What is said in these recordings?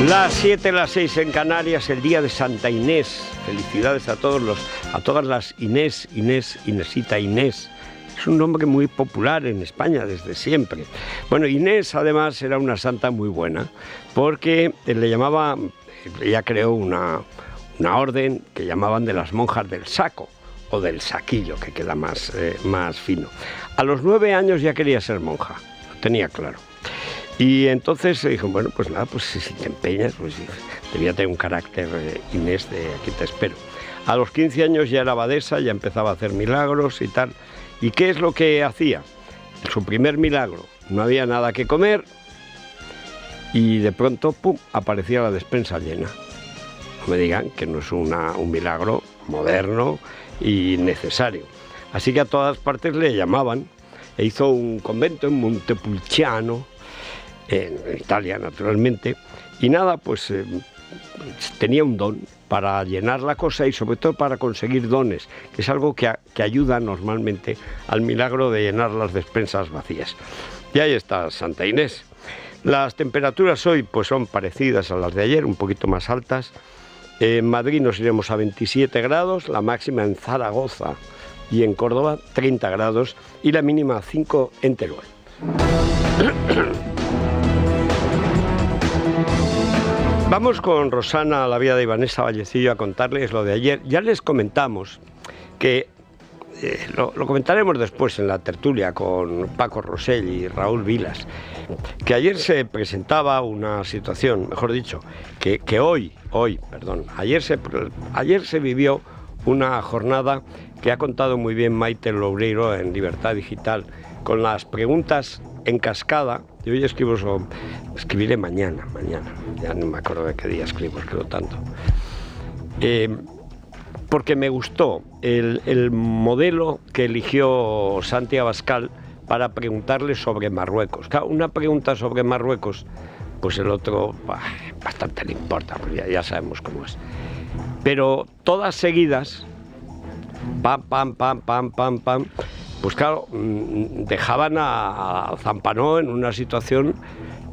Las 7, las 6 en Canarias, el día de Santa Inés. Felicidades a todas las Inés, Inesita, Inés. Es un nombre muy popular en España desde siempre. Bueno, Inés además era una santa muy buena, porque le llamaba, ella creó una orden que llamaban de las monjas del saco, o del saquillo, que queda más fino. A los 9 años ya quería ser monja, lo tenía claro. Y entonces se dijo, bueno, pues nada, pues si te empeñas, pues debía tener un carácter Inés de aquí te espero. A los 15 años ya era abadesa, ya empezaba a hacer milagros y tal. ¿Y qué es lo que hacía? Su primer milagro, no había nada que comer y de pronto, ¡pum!, aparecía la despensa llena. No me digan que no es un milagro moderno y necesario. Así que a todas partes le llamaban e hizo un convento en Montepulciano, en Italia naturalmente, y nada, pues tenía un don para llenar la cosa y sobre todo para conseguir dones, que es algo que ayuda normalmente al milagro de llenar las despensas vacías. Y ahí está Santa Inés. Las temperaturas hoy pues son parecidas a las de ayer, un poquito más altas. En Madrid nos iremos a 27 grados, la máxima en Zaragoza y en Córdoba 30 grados y la mínima 5 en Teruel. Vamos con Rosana Lavia y Vanessa Vallecillo a contarles lo de ayer. Ya les comentamos que, lo comentaremos después en la tertulia con Paco Rosell y Raúl Vilas, que ayer se presentaba una situación, mejor dicho, que ayer se vivió una jornada que ha contado muy bien Maite Loureiro en Libertad Digital, con las preguntas en cascada. Yo hoy escribiré mañana, ya no me acuerdo de qué día escribo tanto. Porque me gustó el modelo que eligió Santi Abascal para preguntarle sobre Marruecos. Claro, una pregunta sobre Marruecos, pues el otro bastante le importa, porque ya sabemos cómo es. Pero todas seguidas, pam, pues claro, dejaban a Zampanó en una situación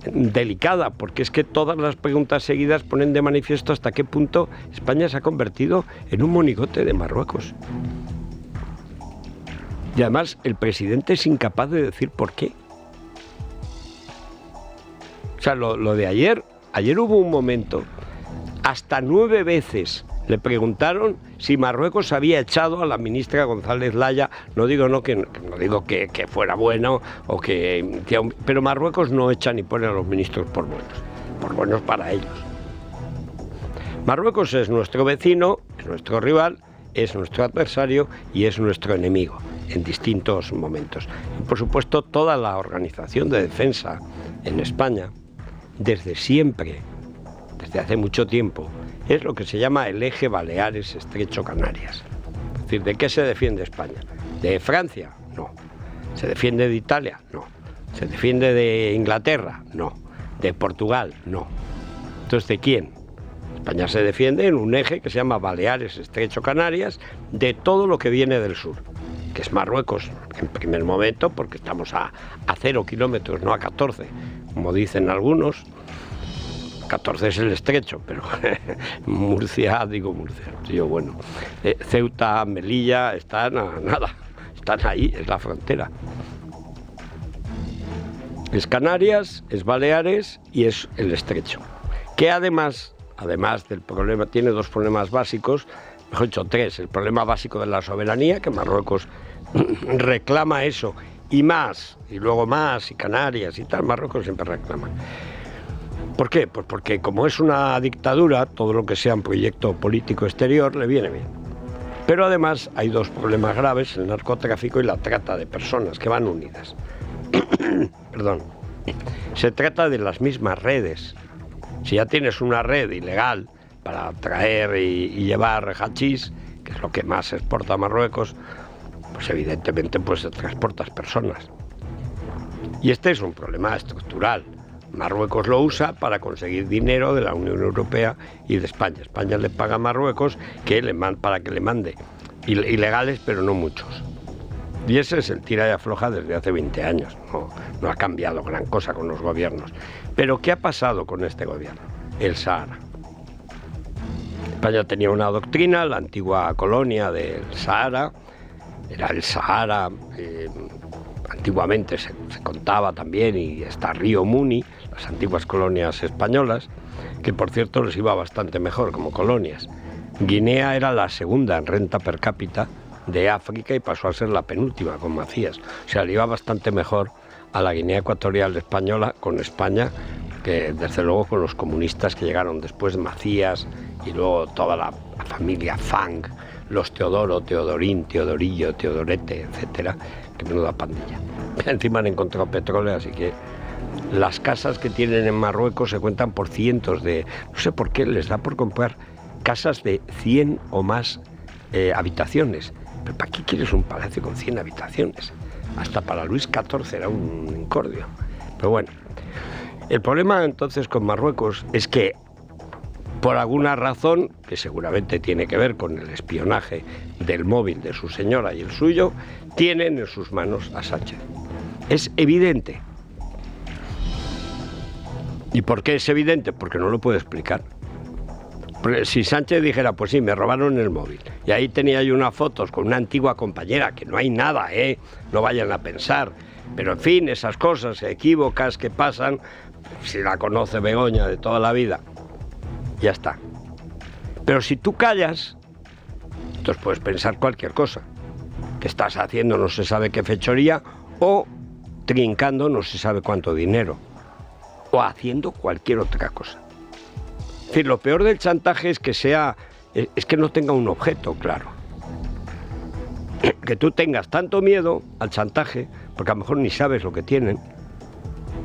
delicada, porque es que todas las preguntas seguidas ponen de manifiesto hasta qué punto España se ha convertido en un monigote de Marruecos. Y además el presidente es incapaz de decir por qué. O sea, lo de ayer hubo un momento, hasta 9 veces le preguntaron si Marruecos había echado a la ministra González Laya. No digo que fuera bueno, pero Marruecos no echa ni pone a los ministros por buenos para ellos. Marruecos es nuestro vecino, es nuestro rival, es nuestro adversario y es nuestro enemigo en distintos momentos. Y por supuesto toda la organización de defensa en España, desde siempre, desde hace mucho tiempo, es lo que se llama el eje Baleares-Estrecho-Canarias. Es decir, ¿de qué se defiende España? ¿De Francia? No. ¿Se defiende de Italia? No. ¿Se defiende de Inglaterra? No. ¿De Portugal? No. Entonces, ¿de quién? España se defiende en un eje que se llama Baleares-Estrecho-Canarias de todo lo que viene del sur, que es Marruecos, en primer momento, porque estamos a 0 kilómetros, no a 14, como dicen algunos. 14 es el estrecho, pero Murcia, bueno, Ceuta, Melilla, están a nada, están ahí, es la frontera. Es Canarias, es Baleares y es el estrecho, que además del problema, tiene 2 problemas básicos, mejor dicho 3, el problema básico de la soberanía, que Marruecos reclama eso, y más, y luego más, y Canarias y tal, Marruecos siempre reclama. ¿Por qué? Pues porque como es una dictadura, todo lo que sea un proyecto político exterior le viene bien. Pero además hay 2 problemas graves, el narcotráfico y la trata de personas, que van unidas. Perdón. Se trata de las mismas redes. Si ya tienes una red ilegal para traer y llevar hachís, que es lo que más exporta a Marruecos, pues evidentemente pues transportas personas. Y este es un problema estructural. Marruecos lo usa para conseguir dinero de la Unión Europea y de España. España le paga a Marruecos para que le mande ilegales, pero no muchos. Y ese es el tira y afloja desde hace 20 años. No ha cambiado gran cosa con los gobiernos. Pero ¿qué ha pasado con este gobierno? el Sahara. España tenía una doctrina, la antigua colonia del Sahara, era el Sahara, antiguamente se contaba también, y está Río Muni, las antiguas colonias españolas, que por cierto les iba bastante mejor como colonias. Guinea era la segunda en renta per cápita de África y pasó a ser la penúltima con Macías. O sea, le iba bastante mejor a la Guinea Ecuatorial española con España que desde luego con los comunistas que llegaron después de Macías y luego toda la familia Fang, los Teodoro, Teodorín, Teodorillo, Teodorete, etcétera, que menuda pandilla. Encima han encontrado petróleo, así que las casas que tienen en Marruecos se cuentan por cientos de... No sé por qué les da por comprar casas de 100 o más habitaciones. ¿Pero para qué quieres un palacio con 100 habitaciones? Hasta para Luis XIV era un incordio. Pero bueno, el problema entonces con Marruecos es que por alguna razón, que seguramente tiene que ver con el espionaje del móvil de su señora y el suyo, tienen en sus manos a Sánchez. Es evidente. ¿Y por qué es evidente? Porque no lo puedo explicar. Porque si Sánchez dijera, pues sí, me robaron el móvil, y ahí tenía yo unas fotos con una antigua compañera, que no hay nada, no vayan a pensar, pero en fin, esas cosas equívocas que pasan, si la conoce Begoña de toda la vida, ya está. Pero si tú callas, entonces puedes pensar cualquier cosa, que estás haciendo no se sabe qué fechoría, o trincando no se sabe cuánto dinero, o haciendo cualquier otra cosa. Es decir, lo peor del chantaje es que no tenga un objeto claro. Que tú tengas tanto miedo al chantaje, porque a lo mejor ni sabes lo que tienen,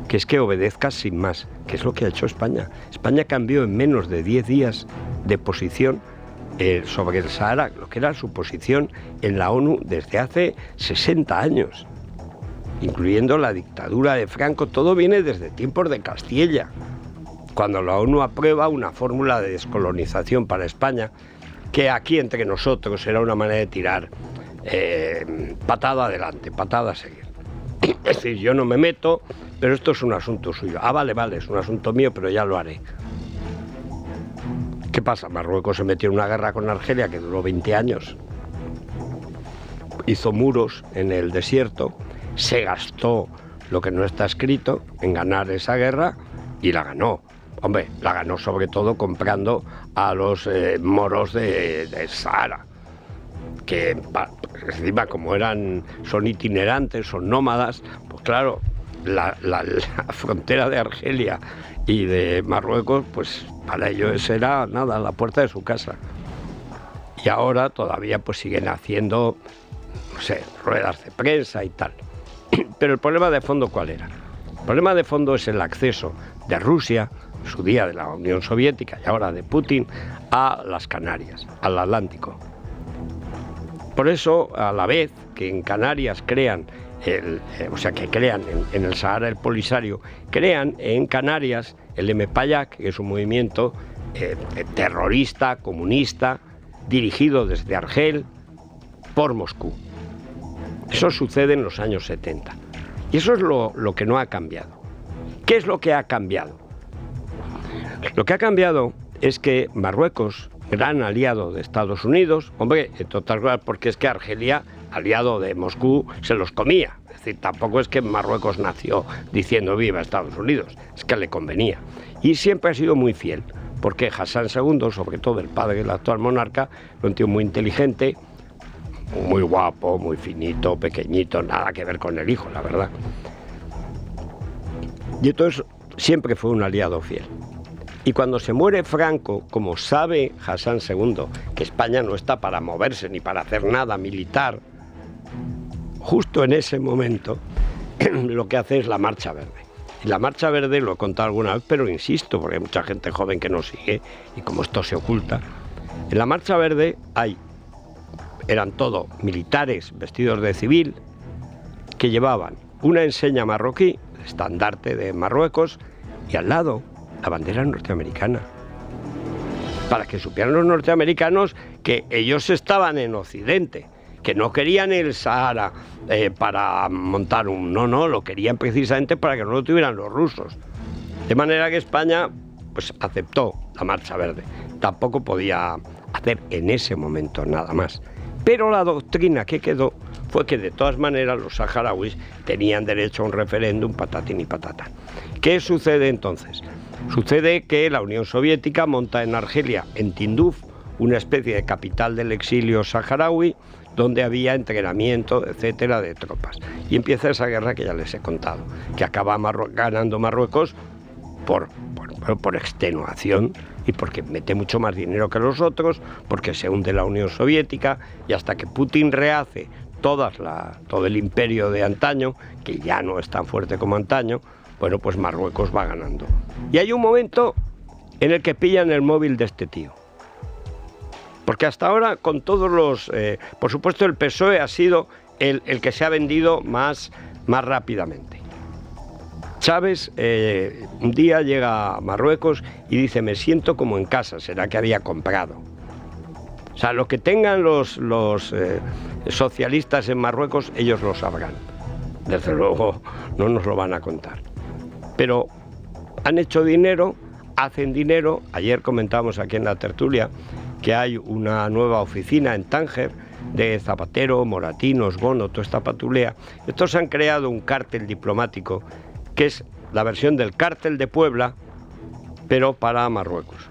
que es que obedezcas sin más, que es lo que ha hecho España. España cambió en menos de 10 días de posición sobre el Sahara, lo que era su posición en la ONU desde hace 60 años, incluyendo la dictadura de Franco. Todo viene desde tiempos de Castilla, cuando la ONU aprueba una fórmula de descolonización para España, que aquí entre nosotros era una manera de tirar patada adelante, patada a seguir. Es decir, yo no me meto, pero esto es un asunto suyo. Ah, vale, es un asunto mío, pero ya lo haré. ¿Qué pasa? Marruecos se metió en una guerra con Argelia que duró 20 años. Hizo muros en el desierto, se gastó lo que no está escrito en ganar esa guerra y la ganó. Hombre, la ganó sobre todo comprando a los moros de Sahara, que encima como son itinerantes, son nómadas, pues claro, la frontera de Argelia y de Marruecos, pues para ellos era nada, la puerta de su casa. Y ahora todavía pues siguen haciendo, no sé, ruedas de prensa y tal. Pero el problema de fondo, ¿cuál era? El problema de fondo es el acceso de Rusia, en su día de la Unión Soviética y ahora de Putin, a las Canarias, al Atlántico. Por eso, a la vez que en Canarias crean, en el Sahara el Polisario, crean en Canarias el MPAYAC, que es un movimiento terrorista, comunista, dirigido desde Argel por Moscú. Eso sucede en los años 70. Y eso es lo que no ha cambiado. ¿Qué es lo que ha cambiado? Lo que ha cambiado es que Marruecos, gran aliado de Estados Unidos, hombre, en total porque es que Argelia, aliado de Moscú, se los comía. Es decir, tampoco es que Marruecos nació diciendo viva Estados Unidos, es que le convenía. Y siempre ha sido muy fiel, porque Hassan II, sobre todo el padre del actual monarca, fue un tío muy inteligente, muy guapo, muy finito, pequeñito, nada que ver con el hijo, la verdad. Y entonces siempre fue un aliado fiel. Y cuando se muere Franco, como sabe Hassan II, que España no está para moverse ni para hacer nada militar, justo en ese momento lo que hace es la Marcha Verde. Y la Marcha Verde, lo he contado alguna vez, pero insisto, porque hay mucha gente joven que no sigue, y como esto se oculta, en la Marcha Verde eran todo militares vestidos de civil, que llevaban una enseña marroquí, estandarte de Marruecos, y al lado la bandera norteamericana, para que supieran los norteamericanos que ellos estaban en Occidente, que no querían el Sahara para montar no, lo querían precisamente para que no lo tuvieran los rusos. De manera que España pues aceptó la Marcha Verde. Tampoco podía hacer en ese momento nada más. Pero la doctrina que quedó fue que de todas maneras los saharauis tenían derecho a un referéndum, patatín y patata. ¿Qué sucede entonces? Sucede que la Unión Soviética monta en Argelia, en Tinduf, una especie de capital del exilio saharaui, donde había entrenamiento, etcétera, de tropas. Y empieza esa guerra que ya les he contado, que acaba ganando Marruecos por extenuación y porque mete mucho más dinero que los otros, porque se hunde la Unión Soviética, y hasta que Putin rehace todo el imperio de antaño, que ya no es tan fuerte como antaño, bueno, pues Marruecos va ganando. Y hay un momento en el que pillan el móvil de este tío. Porque hasta ahora, con todos los... por supuesto, el PSOE ha sido el que se ha vendido más rápidamente. Chávez un día llega a Marruecos y dice: me siento como en casa. Será que había comprado. O sea, lo que tengan los socialistas en Marruecos, ellos lo sabrán. Desde luego no nos lo van a contar. Pero han hecho dinero, hacen dinero. Ayer comentábamos aquí en la tertulia que hay una nueva oficina en Tánger de Zapatero, Moratinos, Bono, toda esta patulea. Estos han creado un cártel diplomático que es la versión del cártel de Puebla, pero para Marruecos.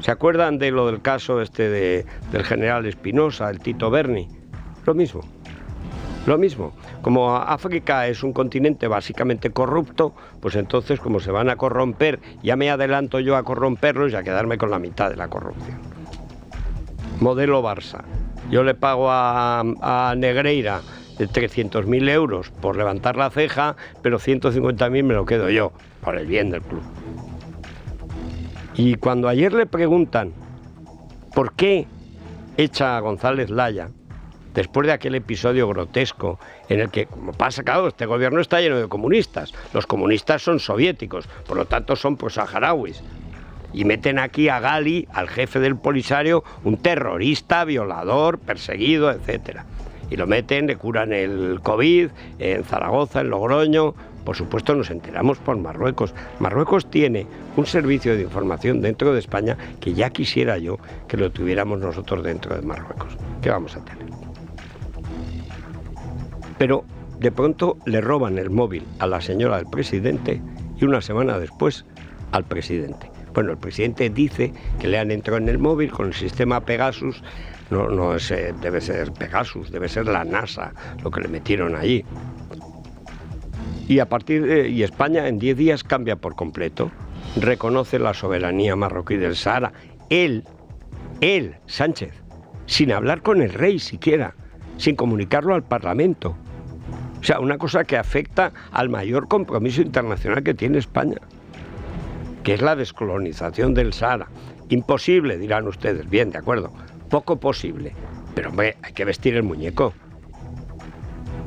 ¿Se acuerdan de lo del caso del general Espinosa, el Tito Berni? Lo mismo. Como África es un continente básicamente corrupto, pues entonces, como se van a corromper, ya me adelanto yo a corromperlos y a quedarme con la mitad de la corrupción. Modelo Barça. Yo le pago a Negreira 300.000 euros por levantar la ceja, pero 150.000 me lo quedo yo, por el bien del club. Y cuando ayer le preguntan por qué echa a González Laya, después de aquel episodio grotesco en el que, como pasa, claro, este gobierno está lleno de comunistas, los comunistas son soviéticos, por lo tanto son saharauis, y meten aquí a Gali, al jefe del Polisario, un terrorista, violador, perseguido, etcétera. Y lo meten, le curan el COVID en Zaragoza, en Logroño. Por supuesto, nos enteramos por Marruecos. Marruecos tiene un servicio de información dentro de España que ya quisiera yo que lo tuviéramos nosotros dentro de Marruecos. ¿Qué vamos a tener? Pero de pronto le roban el móvil a la señora del presidente y una semana después al presidente. Bueno, el presidente dice que le han entrado en el móvil con el sistema Pegasus. No debe ser Pegasus, debe ser la NASA lo que le metieron allí. Y y España en 10 días cambia por completo. Reconoce la soberanía marroquí del Sahara. Él, Sánchez, sin hablar con el rey siquiera, sin comunicarlo al Parlamento. O sea, una cosa que afecta al mayor compromiso internacional que tiene España, que es la descolonización del Sahara. Imposible, dirán ustedes. Bien, de acuerdo. Poco posible. Pero, hombre, hay que vestir el muñeco.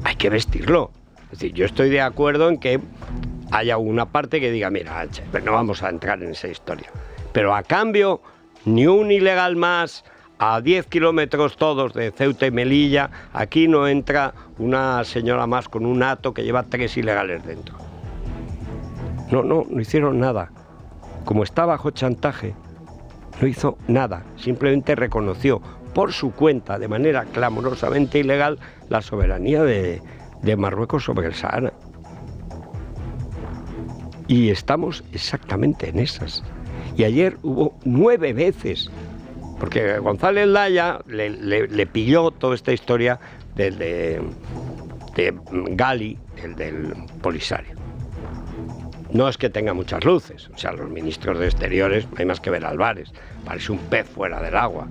Hay que vestirlo. Es decir, yo estoy de acuerdo en que haya una parte que diga: mira, no vamos a entrar en esa historia. Pero a cambio, ni un ilegal más, a 10 kilómetros todos de Ceuta y Melilla, aquí no entra una señora más con un hato que lleva 3 ilegales dentro. No hicieron nada. Como está bajo chantaje, no hizo nada, simplemente reconoció por su cuenta, de manera clamorosamente ilegal, la soberanía de Marruecos sobre el Sahara. Y estamos exactamente en esas. Y ayer hubo 9 veces, porque González Laya le pilló toda esta historia de Gali, el del Polisario. No es que tenga muchas luces, o sea, los ministros de Exteriores, no hay más que ver a Álvarez, parece un pez fuera del agua.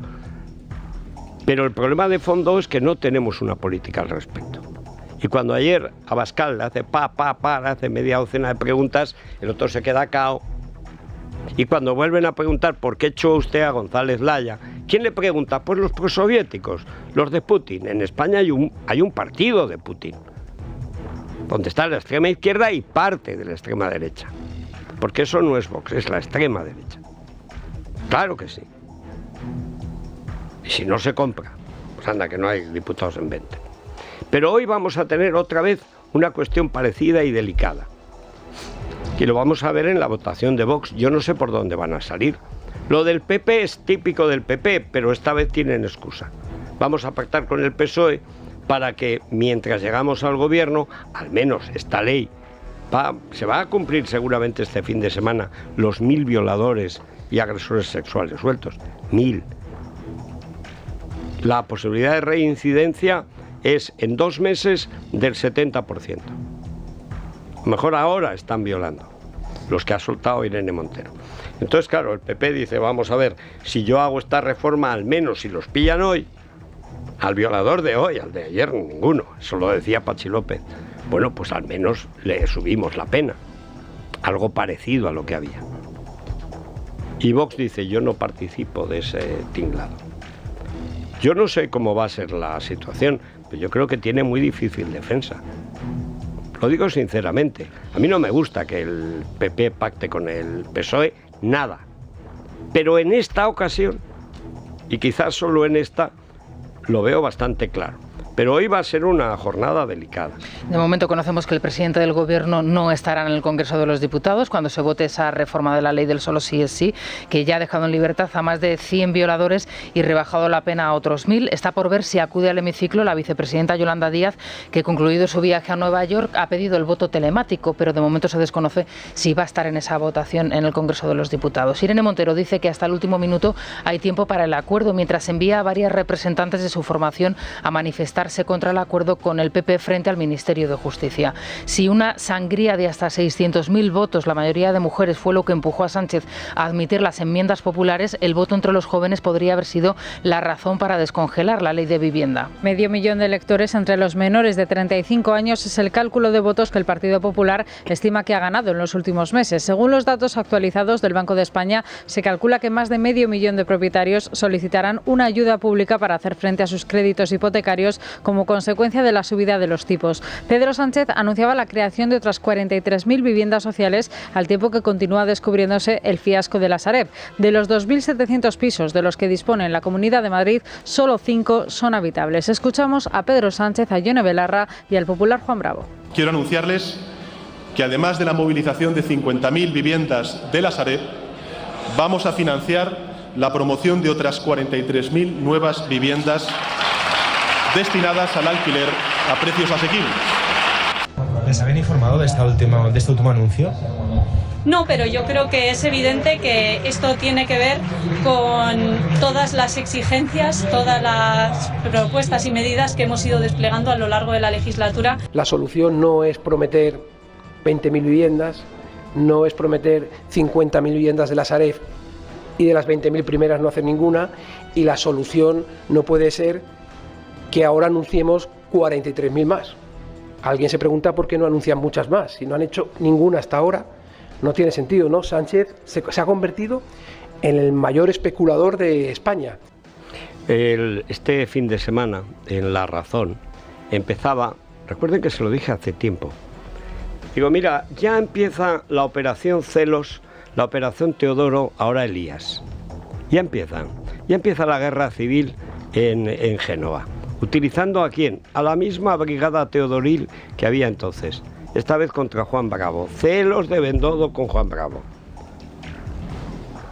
Pero el problema de fondo es que no tenemos una política al respecto. Y cuando ayer Abascal le hace le hace media docena de preguntas, el otro se queda cao. Y cuando vuelven a preguntar por qué echó usted a González Laya, ¿quién le pregunta? Pues los prosoviéticos, los de Putin. En España hay un partido de Putin, donde está la extrema izquierda y parte de la extrema derecha. Porque eso no es Vox, es la extrema derecha. Claro que sí. Y si no se compra, pues anda, que no hay diputados en 20. Pero hoy vamos a tener otra vez una cuestión parecida y delicada. Y lo vamos a ver en la votación de Vox. Yo no sé por dónde van a salir. Lo del PP es típico del PP, pero esta vez tienen excusa. Vamos a pactar con el PSOE para que mientras llegamos al gobierno, al menos esta ley, se va a cumplir seguramente este fin de semana, los 1000 violadores y agresores sexuales sueltos. 1000. La posibilidad de reincidencia es en 2 meses del 70%. Mejor ahora están violando los que ha soltado Irene Montero. Entonces, claro, el PP dice, vamos a ver, si yo hago esta reforma, al menos si los pillan hoy, al violador de hoy, al de ayer, ninguno. Eso lo decía Patxi López. Bueno, pues al menos le subimos la pena. Algo parecido a lo que había. Y Vox dice, yo no participo de ese tinglado. Yo no sé cómo va a ser la situación, pero yo creo que tiene muy difícil defensa. Lo digo sinceramente. A mí no me gusta que el PP pacte con el PSOE, nada. Pero en esta ocasión, y quizás solo en esta, lo veo bastante claro. Pero hoy va a ser una jornada delicada. De momento conocemos que el presidente del Gobierno no estará en el Congreso de los Diputados cuando se vote esa reforma de la ley del solo sí es sí, que ya ha dejado en libertad a más de 100 violadores y rebajado la pena a otros 1000. Está por ver si acude al hemiciclo la vicepresidenta Yolanda Díaz, que concluido su viaje a Nueva York ha pedido el voto telemático, pero de momento se desconoce si va a estar en esa votación en el Congreso de los Diputados. Irene Montero dice que hasta el último minuto hay tiempo para el acuerdo, mientras envía a varias representantes de su formación a manifestar contra el acuerdo con el PP frente al Ministerio de Justicia. Si una sangría de hasta 600.000 votos, la mayoría de mujeres, fue lo que empujó a Sánchez a admitir las enmiendas populares, el voto entre los jóvenes podría haber sido la razón para descongelar la ley de vivienda. 500.000 de electores entre los menores de 35 años es el cálculo de votos que el Partido Popular estima que ha ganado en los últimos meses. Según los datos actualizados del Banco de España, se calcula que más de 500.000 de propietarios solicitarán una ayuda pública para hacer frente a sus créditos hipotecarios como consecuencia de la subida de los tipos. Pedro Sánchez anunciaba la creación de otras 43.000 viviendas sociales, al tiempo que continúa descubriéndose el fiasco de la Sareb. De los 2.700 pisos de los que dispone en la Comunidad de Madrid, solo 5 son habitables. Escuchamos a Pedro Sánchez, a Yone Belarra y al popular Juan Bravo. Quiero anunciarles que además de la movilización de 50.000 viviendas de la Sareb, vamos a financiar la promoción de otras 43.000 nuevas viviendas destinadas al alquiler a precios asequibles. ¿Les habían informado de este último anuncio? No, pero yo creo que es evidente que esto tiene que ver con todas las exigencias, todas las propuestas y medidas que hemos ido desplegando a lo largo de la legislatura. La solución no es prometer 20.000 viviendas, no es prometer 50.000 viviendas de la Sareb y de las 20.000 primeras no hacer ninguna, y la solución no puede ser que ahora anunciemos 43.000 más. Alguien se pregunta por qué no anuncian muchas más. Si no han hecho ninguna hasta ahora, no tiene sentido, ¿no? Sánchez se ha convertido en el mayor especulador de España. Este fin de semana, en La Razón, empezaba, recuerden que se lo dije hace tiempo, digo, mira, ya empieza la operación Celos, la operación Teodoro, ahora Elías. Ya empieza la guerra civil en Génova. ¿Utilizando a quién? A la misma brigada teodoril que había entonces, esta vez contra Juan Bravo. Celos de Bendodo con Juan Bravo.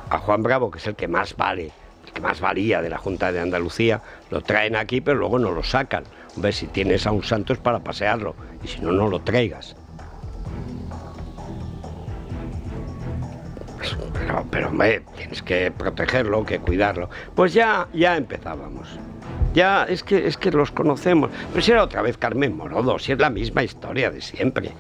A Juan Bravo, que es el que más vale, el que más valía de la Junta de Andalucía, lo traen aquí, pero luego no lo sacan. Hombre, si tienes a un santo es para pasearlo, y si no, no lo traigas. Pero hombre, tienes que protegerlo, que cuidarlo. Pues ya empezábamos. Ya, es que los conocemos. Pero si era otra vez Carmen Morodo, si es la misma historia de siempre.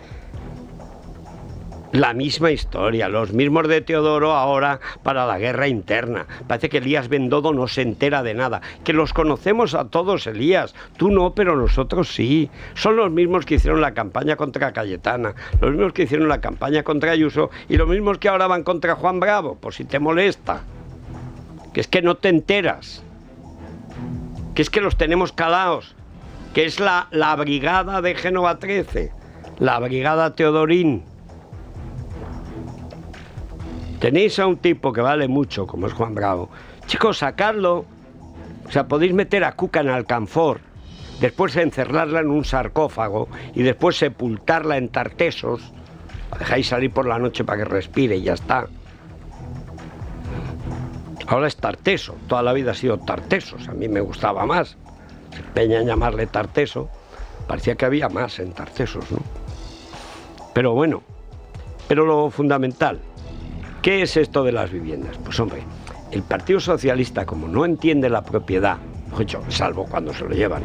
La misma historia, los mismos de Teodoro ahora para la guerra interna. Parece que Elías Bendodo no se entera de nada. Que los conocemos a todos, Elías. Tú no, pero nosotros sí. Son los mismos que hicieron la campaña contra Cayetana, los mismos que hicieron la campaña contra Ayuso y los mismos que ahora van contra Juan Bravo, por si te molesta. Que es que no te enteras. Que es que los tenemos calados, que es la brigada de Génova 13, la brigada Teodorín. Tenéis a un tipo que vale mucho, como es Juan Bravo. Chicos, sacadlo. O sea, podéis meter a Cuca en alcanfor, después encerrarla en un sarcófago y después sepultarla en Tartesos, La dejáis salir por la noche para que respire y ya está. Ahora es Tarteso, toda la vida ha sido Tartesos, a mí me gustaba más. Se empeña en llamarle Tarteso, parecía que había más en Tartesos, ¿no? Pero bueno, pero lo fundamental, ¿qué es esto de las viviendas? Pues hombre, el Partido Socialista, como no entiende la propiedad, salvo cuando se lo llevan,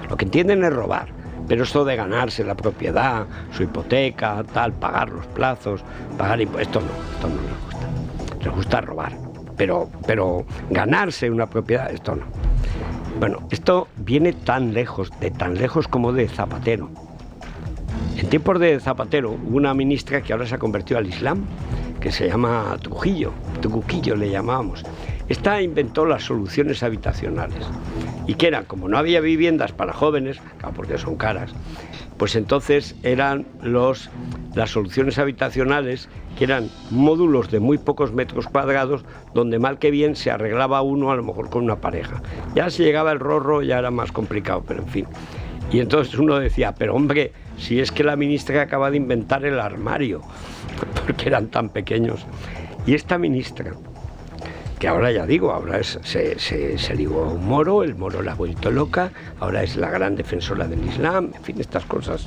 lo que entienden es robar, pero esto de ganarse la propiedad, su hipoteca, tal, pagar los plazos, pagar impuestos, esto no les gusta. Les gusta robar, pero ganarse una propiedad, esto no. Bueno, esto viene tan lejos como de Zapatero. En tiempos de Zapatero hubo una ministra que ahora se ha convertido al Islam, que se llama Trujillo le llamábamos. Esta inventó las soluciones habitacionales y que eran, como no había viviendas para jóvenes, claro, porque son caras, pues entonces eran las soluciones habitacionales, que eran módulos de muy pocos metros cuadrados, donde mal que bien se arreglaba uno a lo mejor con una pareja. Ya si llegaba el rorro ya era más complicado, pero en fin. Y entonces uno decía, pero hombre, si es que la ministra acaba de inventar el armario, porque eran tan pequeños. Y esta ministra, que ahora ya digo, ahora se ligó a un moro, el moro la ha vuelto loca, ahora es la gran defensora del Islam, en fin, estas cosas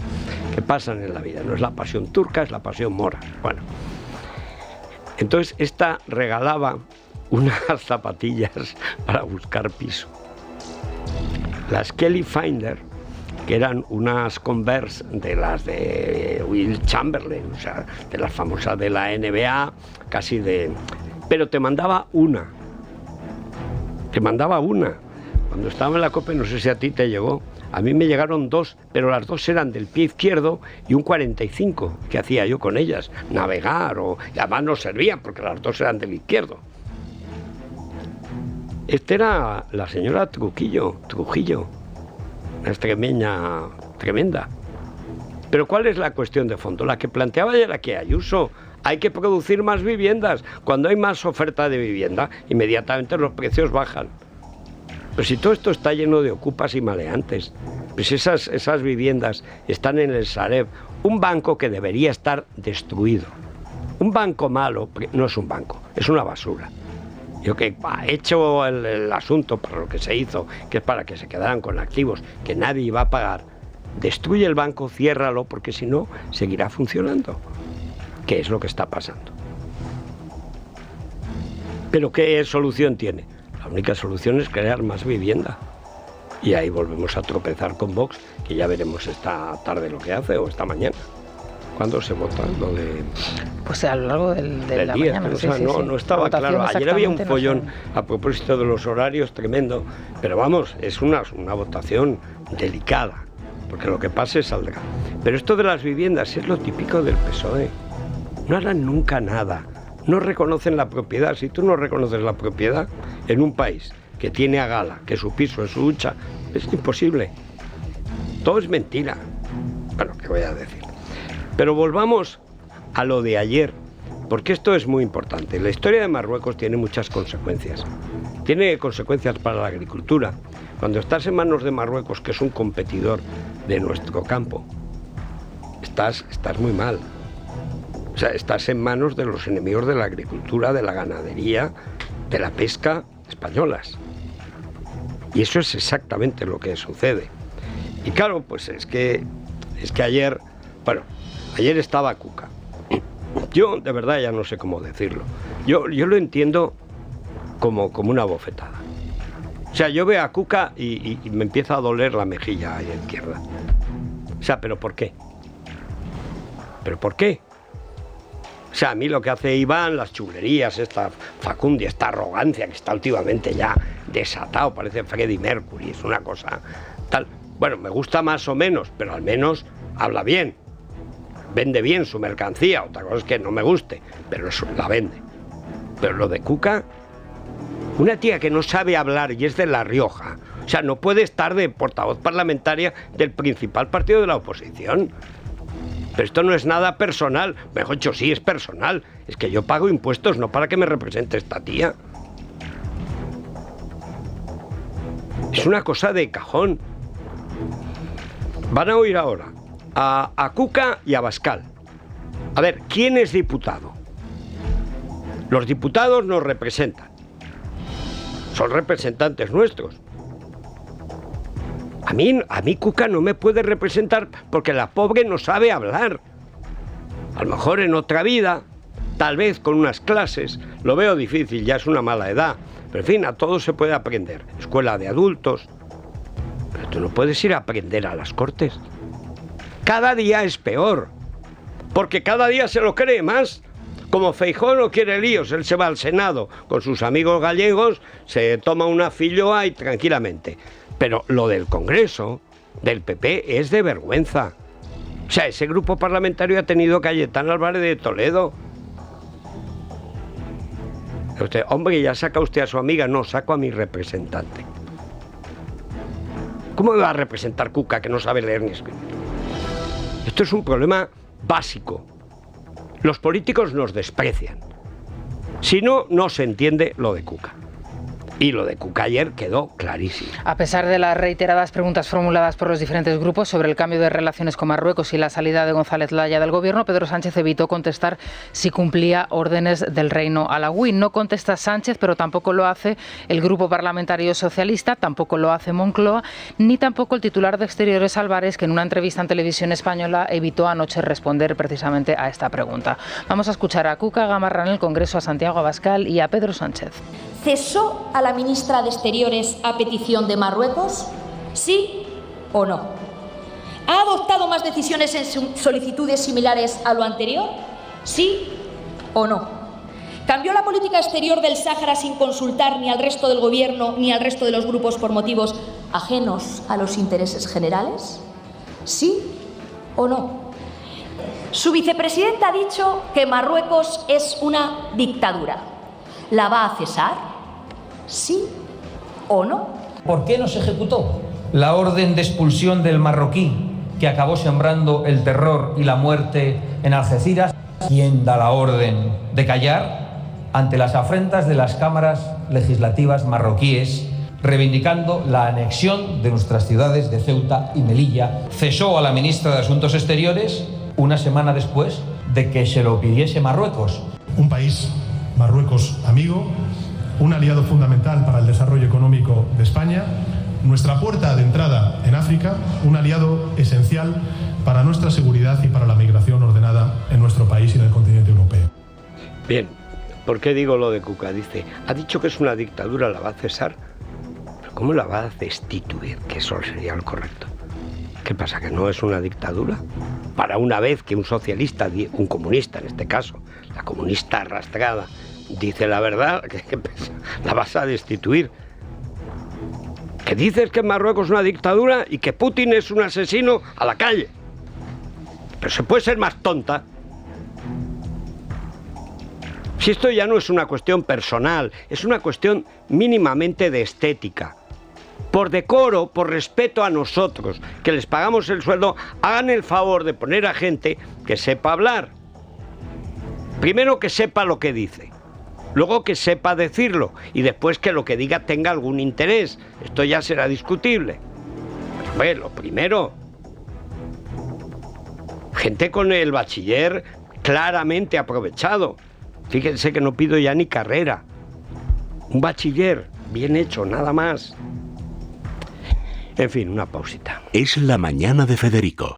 que pasan en la vida. No es la pasión turca, es la pasión mora. Bueno, entonces esta regalaba unas zapatillas para buscar piso. Las Kelly Finder, que eran unas Converse de las de Will Chamberlain, o sea, de las famosas de la NBA, casi de... Pero te mandaba una. Cuando estaba en la COPE, no sé si a ti te llegó, a mí me llegaron 2, pero las 2 eran del pie izquierdo y un 45. ¿Qué hacía yo con ellas? Navegar, y además no servían porque las 2 eran del izquierdo. Esta era la señora Trujillo, una extremeña tremenda. Pero ¿cuál es la cuestión de fondo? La que planteaba ya era que Ayuso, hay que producir más viviendas. Cuando hay más oferta de vivienda, inmediatamente los precios bajan. Pero si todo esto está lleno de ocupas y maleantes, pues esas viviendas están en el Sareb, un banco que debería estar destruido. Un banco malo no es un banco, es una basura. Yo que he hecho el asunto para lo que se hizo, que es para que se quedaran con activos que nadie iba a pagar, destruye el banco, ciérralo, porque si no, seguirá funcionando. ¿Qué es lo que está pasando? ¿Pero qué solución tiene? La única solución es crear más vivienda. Y ahí volvemos a tropezar con Vox, que ya veremos esta tarde lo que hace, o esta mañana. ¿Cuándo se vota lo de...? Pues a lo largo de la día, mañana. O sea, no estaba claro. Ayer había un follón a propósito de los horarios tremendo, pero vamos, es una votación delicada, porque lo que pase saldrá. Pero esto de las viviendas es lo típico del PSOE. No harán nunca nada, no reconocen la propiedad. Si tú no reconoces la propiedad en un país que tiene a gala, que su piso es su hucha, es imposible. Todo es mentira. Bueno, ¿qué voy a decir? Pero volvamos a lo de ayer, porque esto es muy importante. La historia de Marruecos tiene muchas consecuencias. Tiene consecuencias para la agricultura. Cuando estás en manos de Marruecos, que es un competidor de nuestro campo, estás muy mal. O sea, estás en manos de los enemigos de la agricultura, de la ganadería, de la pesca españolas. Y eso es exactamente lo que sucede. Y claro, pues es que ayer, ayer estaba Cuca. Yo de verdad ya no sé cómo decirlo. Yo lo entiendo como una bofetada. O sea, yo veo a Cuca y me empieza a doler la mejilla ahí izquierda. O sea, ¿pero por qué? ¿Pero por qué? O sea, a mí lo que hace Iván, las chulerías, esta facundia, esta arrogancia que está últimamente ya desatado, parece Freddie Mercury, es una cosa tal. Bueno, me gusta más o menos, pero al menos habla bien, vende bien su mercancía. Otra cosa es que no me guste, pero eso la vende. Pero lo de Cuca, una tía que no sabe hablar y es de La Rioja, o sea, no puede estar de portavoz parlamentaria del principal partido de la oposición. Pero esto no es nada personal, mejor dicho, sí es personal. Es que yo pago impuestos, no para que me represente esta tía. Es una cosa de cajón. Van a oír ahora a Cuca y a Abascal. A ver, ¿quién es diputado? Los diputados nos representan. Son representantes nuestros. A mí Cuca no me puede representar porque la pobre no sabe hablar. A lo mejor en otra vida, tal vez con unas clases, lo veo difícil, ya es una mala edad. Pero en fin, a todo se puede aprender. Escuela de adultos. Pero tú no puedes ir a aprender a las Cortes. Cada día es peor. Porque cada día se lo cree más. Como Feijóo no quiere líos, él se va al Senado con sus amigos gallegos, se toma una filloa y tranquilamente. Pero lo del Congreso, del PP, es de vergüenza. O sea, ese grupo parlamentario ha tenido Cayetano Álvarez de Toledo. Usted, hombre, ya saca usted a su amiga. No, saco a mi representante. ¿Cómo me va a representar Cuca que no sabe leer ni escribir? Esto es un problema básico. Los políticos nos desprecian. Si no, no se entiende lo de Cuca. Y lo de Cuca ayer quedó clarísimo. A pesar de las reiteradas preguntas formuladas por los diferentes grupos sobre el cambio de relaciones con Marruecos y la salida de González Laya del gobierno, Pedro Sánchez evitó contestar si cumplía órdenes del reino alauí. No contesta Sánchez, pero tampoco lo hace el Grupo Parlamentario Socialista, tampoco lo hace Moncloa, ni tampoco el titular de Exteriores Álvarez, que en una entrevista en Televisión Española evitó anoche responder precisamente a esta pregunta. Vamos a escuchar a Cuca Gamarra en el Congreso, a Santiago Abascal y a Pedro Sánchez. ¿Cesó a la ministra de Exteriores a petición de Marruecos? ¿Sí o no? ¿Ha adoptado más decisiones en solicitudes similares a lo anterior? ¿Sí o no? ¿Cambió la política exterior del Sáhara sin consultar ni al resto del Gobierno ni al resto de los grupos por motivos ajenos a los intereses generales? ¿Sí o no? Su vicepresidenta ha dicho que Marruecos es una dictadura. ¿La va a cesar? ¿Sí o no? ¿Por qué no se ejecutó la orden de expulsión del marroquí que acabó sembrando el terror y la muerte en Algeciras? ¿Quién da la orden de callar ante las afrentas de las cámaras legislativas marroquíes, reivindicando la anexión de nuestras ciudades de Ceuta y Melilla? Cesó a la ministra de Asuntos Exteriores una semana después de que se lo pidiese Marruecos. Un país, Marruecos, amigo, un aliado fundamental para el desarrollo económico de España, nuestra puerta de entrada en África, un aliado esencial para nuestra seguridad y para la migración ordenada en nuestro país y en el continente europeo. Bien, ¿por qué digo lo de Cuca? Dice, ha dicho que es una dictadura, ¿la va a cesar? ¿Pero cómo la va a destituir? Que eso sería lo correcto. ¿Qué pasa, que no es una dictadura? Para una vez que un socialista, un comunista en este caso, la comunista arrastrada, dice la verdad, ¿qué pasa? La vas a destituir. Que dices que Marruecos es una dictadura y que Putin es un asesino, a la calle. Pero se puede ser más tonta. Si esto ya no es una cuestión personal, es una cuestión mínimamente de estética. Por decoro, por respeto a nosotros, que les pagamos el sueldo, hagan el favor de poner a gente que sepa hablar. Primero que sepa lo que dice. Luego que sepa decirlo y después que lo que diga tenga algún interés. Esto ya será discutible. Pero bueno, lo primero, gente con el bachiller claramente aprovechado. Fíjense que no pido ya ni carrera. Un bachiller bien hecho, nada más. En fin, una pausita. Es la mañana de Federico,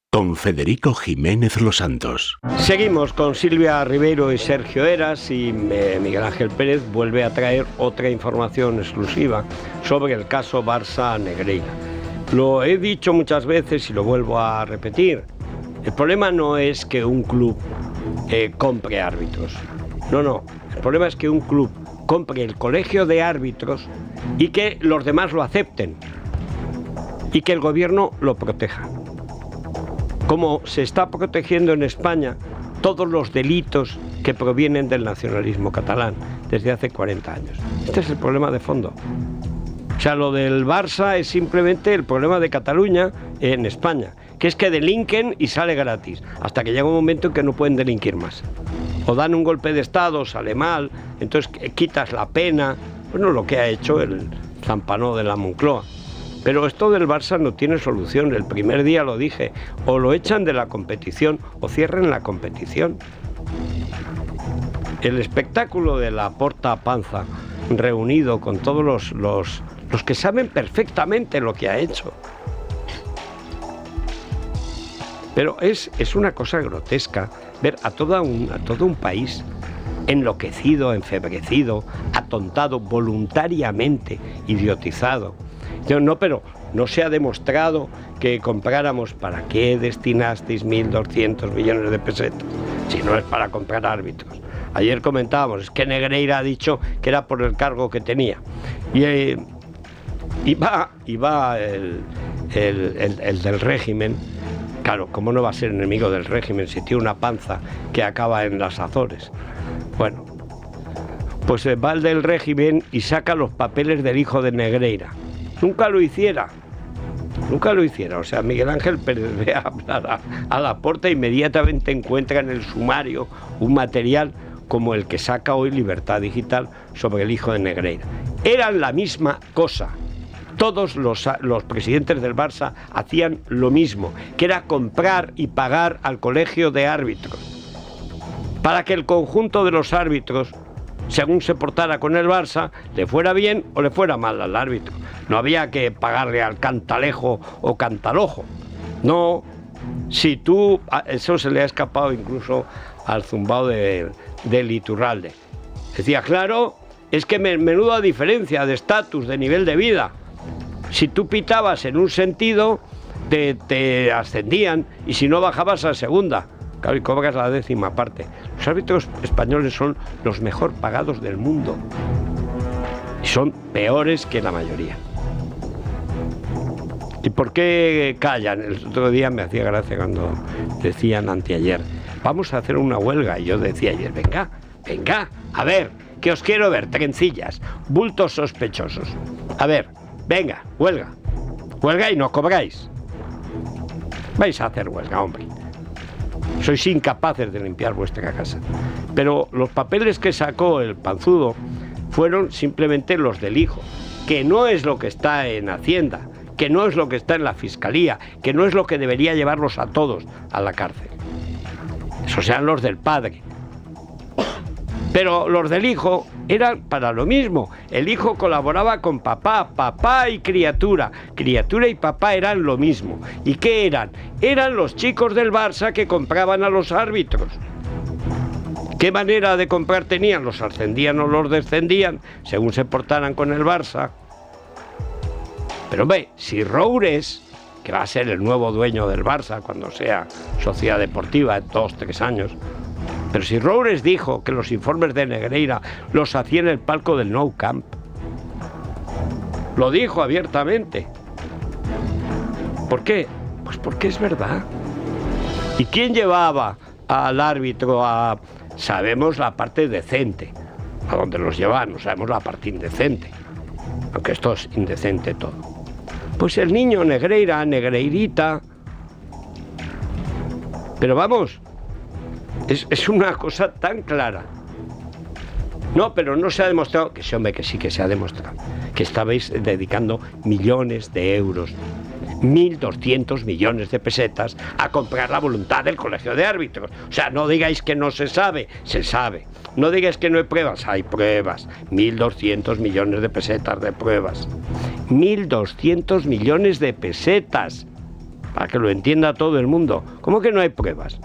con Federico Jiménez Los Santos. Seguimos con Silvia Ribeiro y Sergio Heras, y Miguel Ángel Pérez vuelve a traer otra información exclusiva sobre el caso Barça-Negreira. Lo he dicho muchas veces y lo vuelvo a repetir. El problema no es que un club compre árbitros. No. El problema es que un club compre el colegio de árbitros y que los demás lo acepten. Y que el gobierno lo proteja. Como se está protegiendo en España todos los delitos que provienen del nacionalismo catalán desde hace 40 años. Este es el problema de fondo. O sea, lo del Barça es simplemente el problema de Cataluña en España, que es que delinquen y sale gratis, hasta que llega un momento en que no pueden delinquir más. O dan un golpe de Estado, sale mal, entonces quitas la pena. Bueno, lo que ha hecho el Zampano de la Moncloa. Pero esto del Barça no tiene solución. El primer día lo dije, o lo echan de la competición o cierren la competición. El espectáculo de Laporta Panza reunido con todos los que saben perfectamente lo que ha hecho. Pero es una cosa grotesca ver a todo un país enloquecido, enfebrecido, atontado, voluntariamente idiotizado. No, pero no se ha demostrado que compráramos. ¿Para qué destinasteis 1.200 millones de pesetas? Si no es para comprar árbitros. Ayer comentábamos, es que Negreira ha dicho que era por el cargo que tenía. Y va el del régimen. Claro, ¿cómo no va a ser enemigo del régimen si tiene una panza que acaba en las Azores? Bueno, pues va el del régimen y saca los papeles del hijo de Negreira. Nunca lo hiciera. O sea, Miguel Ángel Pérez ve a hablar a Laporta e inmediatamente encuentra en el sumario un material como el que saca hoy Libertad Digital sobre el hijo de Negreira. Eran la misma cosa. Todos los presidentes del Barça hacían lo mismo, que era comprar y pagar al colegio de árbitros, para que el conjunto de los árbitros, según se portara con el Barça, le fuera bien o le fuera mal al árbitro. No había que pagarle al Cantalejo o Cantalojo. No, si tú... Eso se le ha escapado incluso al zumbao del Iturralde. Decía, claro, es que menuda diferencia de estatus, de nivel de vida. Si tú pitabas en un sentido, te ascendían, y si no bajabas a segunda. Claro, y cobras la 10ª parte. Los árbitros españoles son los mejor pagados del mundo. Y son peores que la mayoría. ¿Y por qué callan? El otro día me hacía gracia cuando decían anteayer, vamos a hacer una huelga. Y yo decía ayer, venga, a ver, que os quiero ver, trencillas, bultos sospechosos. A ver, venga, huelga. Huelga y no cobráis. Vais a hacer huelga, hombre. Sois incapaces de limpiar vuestra casa. Pero los papeles que sacó el panzudo fueron simplemente los del hijo, que no es lo que está en Hacienda, que no es lo que está en la Fiscalía, que no es lo que debería llevarlos a todos a la cárcel. Esos eran los del padre. Pero los del hijo eran para lo mismo. El hijo colaboraba con papá y criatura. Criatura y papá eran lo mismo. ¿Y qué eran? Eran los chicos del Barça que compraban a los árbitros. ¿Qué manera de comprar tenían? Los ascendían o los descendían, según se portaran con el Barça. Pero ve, si Roures, que va a ser el nuevo dueño del Barça cuando sea sociedad deportiva en 2-3 años, pero si Roures dijo que los informes de Negreira los hacía en el palco del Nou Camp, lo dijo abiertamente. ¿Por qué? Pues porque es verdad. ¿Y quién llevaba al árbitro a... Sabemos la parte decente, a dónde los llevan, no sabemos la parte indecente, aunque esto es indecente todo. Pues el niño Negreira, Negreirita. Pero vamos, es una cosa tan clara. No, pero no se ha demostrado, que sí, hombre, que sí que se ha demostrado, que estabais dedicando millones de euros, 1.200 millones de pesetas a comprar la voluntad del colegio de árbitros. O sea, no digáis que no se sabe, se sabe. No digáis que no hay pruebas, hay pruebas. 1.200 millones de pesetas de pruebas. 1.200 millones de pesetas. Para que lo entienda todo el mundo. ¿Cómo que no hay pruebas?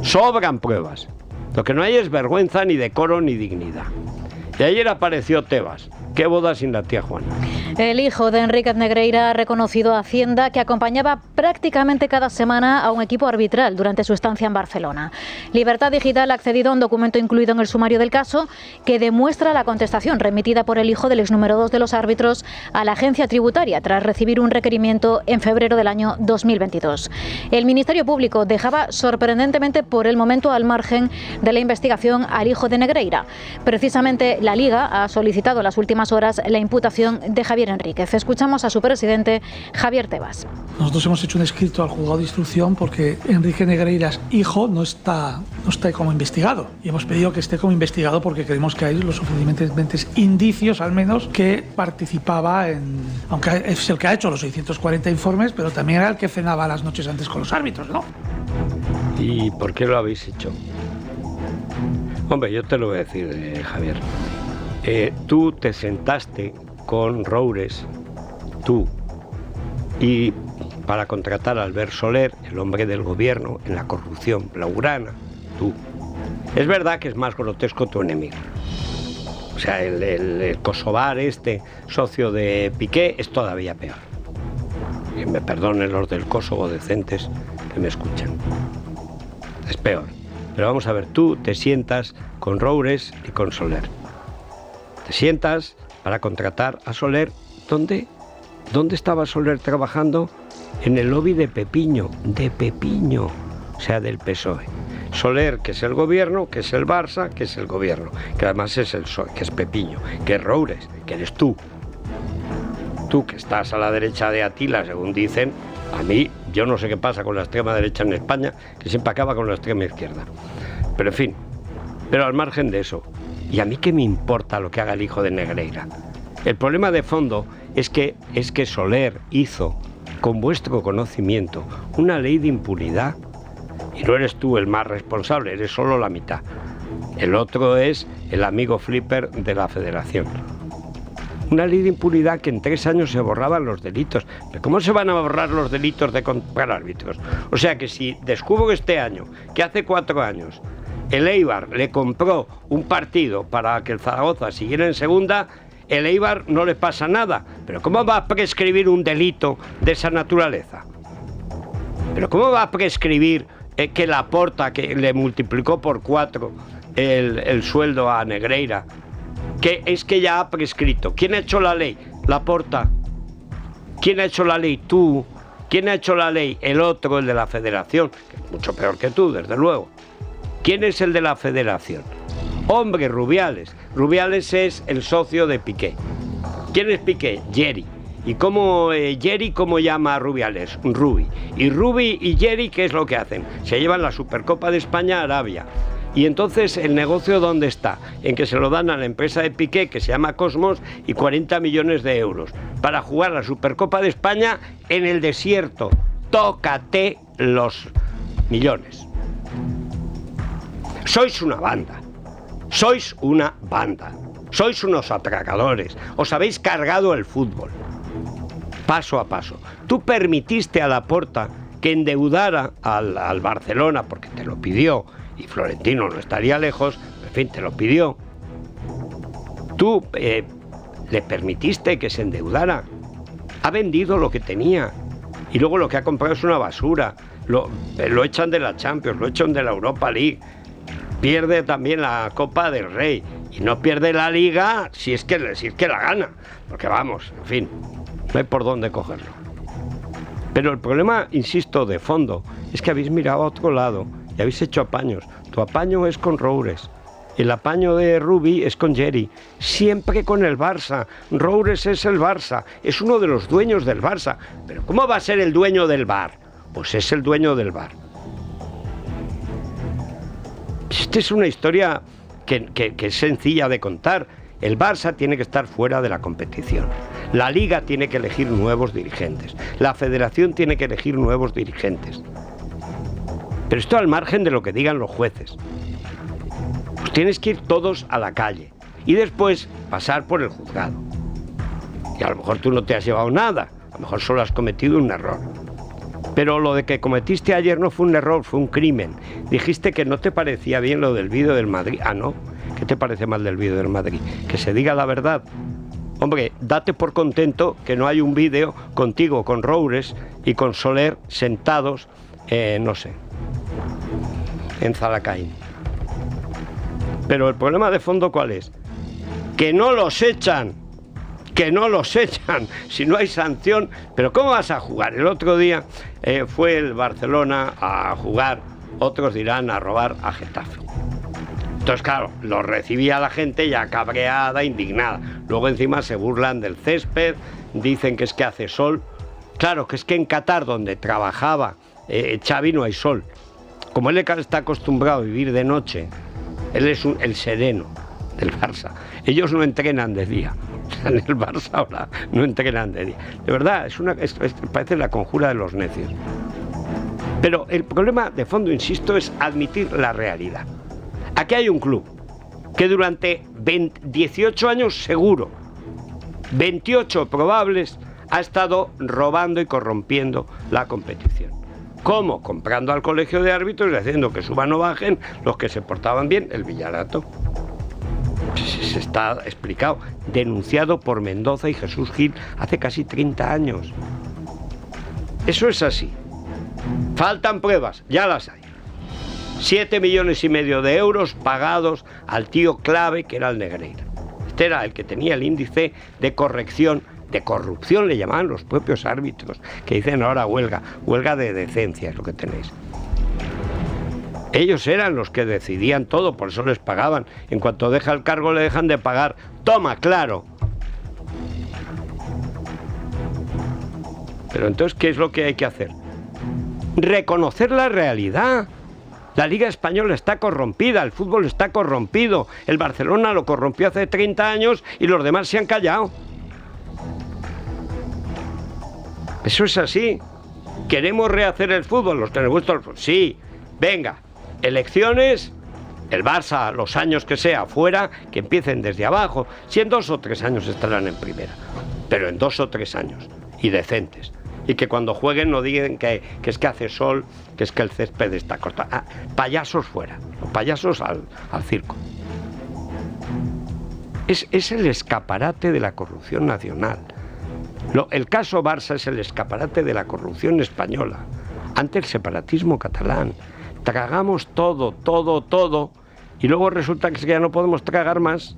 Sobran pruebas. Lo que no hay es vergüenza, ni decoro, ni dignidad. Y ayer apareció Tebas. ¿Qué boda sin la tía Juana? El hijo de Enríquez Negreira ha reconocido a Hacienda que acompañaba prácticamente cada semana a un equipo arbitral durante su estancia en Barcelona. Libertad Digital ha accedido a un documento incluido en el sumario del caso que demuestra la contestación remitida por el hijo del ex número 2 de los árbitros a la agencia tributaria tras recibir un requerimiento en febrero del año 2022. El Ministerio Público dejaba sorprendentemente por el momento al margen de la investigación al hijo de Negreira. Precisamente la Liga ha solicitado en las últimas horas la imputación de Javier Javier Enríquez. Escuchamos a su presidente, Javier Tebas. Nosotros hemos hecho un escrito al juzgado de instrucción porque Enrique Negreiras, hijo, no está como investigado. Y hemos pedido que esté como investigado porque creemos que hay los suficientes indicios, al menos, que participaba aunque es el que ha hecho los 640 informes, pero también era el que cenaba las noches antes con los árbitros, ¿no? ¿Y por qué lo habéis hecho? Hombre, yo te lo voy a decir, Javier. Tú te sentaste con Roures, tú, y para contratar a Albert Soler, el hombre del gobierno en la corrupción blaugrana, tú. Es verdad que es más grotesco tu enemigo. O sea, el kosovar socio de Piqué, es todavía peor. Que me perdonen los del Kosovo decentes que me escuchan. Es peor. Pero vamos a ver, tú te sientas con Roures y con Soler. Te sientas para contratar a Soler. ¿Dónde estaba Soler trabajando? En el lobby de Pepiño, o sea, del PSOE. Soler, que es el gobierno, que es el Barça, que es el gobierno, que además es el PSOE, que es Pepiño, que es Roures, que eres tú. Tú que estás a la derecha de Atila, según dicen. A mí, yo no sé qué pasa con la extrema derecha en España, que siempre acaba con la extrema izquierda. Pero en fin, pero al margen de eso, ¿y a mí qué me importa lo que haga el hijo de Negreira? El problema de fondo es que Soler hizo, con vuestro conocimiento, una ley de impunidad. Y no eres tú el más responsable, eres solo la mitad. El otro es el amigo Flipper de la Federación. Una ley de impunidad que en 3 años se borraban los delitos. ¿Pero cómo se van a borrar los delitos de comprar árbitros? O sea que si descubro este año, que hace 4 años, el Eibar le compró un partido para que el Zaragoza siguiera en segunda, el Eibar no le pasa nada. ¿Pero cómo va a prescribir un delito de esa naturaleza? ¿Pero cómo va a prescribir que Laporta, que le multiplicó por 4 el sueldo a Negreira, que es que ya ha prescrito? ¿Quién ha hecho la ley? Laporta. ¿Quién ha hecho la ley? Tú. ¿Quién ha hecho la ley? El otro, el de la Federación, que es mucho peor que tú, desde luego. ¿Quién es el de la Federación? Hombre, Rubiales. Rubiales es el socio de Piqué. ¿Quién es Piqué? Jerry. ¿Y Jerry cómo llama a Rubiales? Rubi. Y Rubi y Jerry, ¿qué es lo que hacen? Se llevan la Supercopa de España a Arabia. Y entonces, ¿el negocio dónde está? En que se lo dan a la empresa de Piqué, que se llama Cosmos, y 40 millones de euros para jugar la Supercopa de España en el desierto. Tócate los millones. Sois una banda. Sois una banda. Sois unos atracadores. Os habéis cargado el fútbol. Paso a paso. Tú permitiste a Laporta que endeudara al Barcelona, porque te lo pidió, y Florentino no estaría lejos, en fin, te lo pidió. Tú le permitiste que se endeudara. Ha vendido lo que tenía y luego lo que ha comprado es una basura. Lo echan de la Champions, lo echan de la Europa League. Pierde también la Copa del Rey y no pierde la Liga si es que la gana. Porque vamos, en fin, no hay por dónde cogerlo. Pero el problema, insisto, de fondo, es que habéis mirado a otro lado y habéis hecho apaños. Tu apaño es con Roures. El apaño de Rubi es con Jerry. Siempre con el Barça. Roures es el Barça. Es uno de los dueños del Barça. ¿Pero cómo va a ser el dueño del bar? Pues es el dueño del bar. Esta es una historia que es sencilla de contar. El Barça tiene que estar fuera de la competición. La Liga tiene que elegir nuevos dirigentes. La Federación tiene que elegir nuevos dirigentes. Pero esto al margen de lo que digan los jueces. Pues tienes que ir todos a la calle y después pasar por el juzgado. Y a lo mejor tú no te has llevado nada, a lo mejor solo has cometido un error. Pero lo de que cometiste ayer no fue un error, fue un crimen. Dijiste que no te parecía bien lo del vídeo del Madrid. Ah, ¿no? ¿Qué te parece mal del vídeo del Madrid? Que se diga la verdad. Hombre, date por contento que no hay un vídeo contigo, con Roures y con Soler sentados, no sé, en Zalacaín. Pero el problema de fondo, ¿cuál es? Que no los echan. Que no los echan, si no hay sanción. Pero ¿cómo vas a jugar? El otro día fue el Barcelona a jugar, otros dirán a robar a Getafe. Entonces, claro, lo recibía la gente ya cabreada, indignada. Luego encima se burlan del césped, dicen que es que hace sol. Claro, que es que en Qatar, donde trabajaba Xavi, no hay sol. Como él está acostumbrado a vivir de noche, él es el sereno del Barça. Ellos no entrenan de día. En el Barça ahora no entrenan de día. De verdad, parece la conjura de los necios. Pero el problema de fondo, insisto, es admitir la realidad. Aquí hay un club que durante 18 años seguro, 28 probables, ha estado robando y corrompiendo la competición. ¿Cómo? Comprando al colegio de árbitros y haciendo que suban o bajen los que se portaban bien, el Villarato. Se está explicado, denunciado por Mendoza y Jesús Gil hace casi 30 años. Eso es así. Faltan pruebas, ya las hay. 7,5 millones de euros pagados al tío clave que era el Negreira. Este era el que tenía el índice de corrección, de corrupción le llamaban los propios árbitros, que dicen ahora huelga de decencia es lo que tenéis. Ellos eran los que decidían todo, por eso les pagaban. En cuanto deja el cargo le dejan de pagar. Toma, claro. Pero entonces, ¿qué es lo que hay que hacer? Reconocer la realidad. La Liga Española está corrompida, el fútbol está corrompido, el Barcelona lo corrompió hace 30 años y los demás se han callado. Eso es así. ¿Queremos rehacer el fútbol? ¿Los tenemos vuestros? Sí. Venga, elecciones, el Barça, los años que sea, fuera, que empiecen desde abajo. Si en 2 o 3 años estarán en primera, pero en 2 o 3 años, y decentes. Y que cuando jueguen no digan que es que hace sol, que es que el césped está cortado. Payasos fuera, los payasos al circo. Es el escaparate de la corrupción nacional. El caso Barça es el escaparate de la corrupción española, ante el separatismo catalán. Tragamos todo, y luego resulta que ya no podemos tragar más.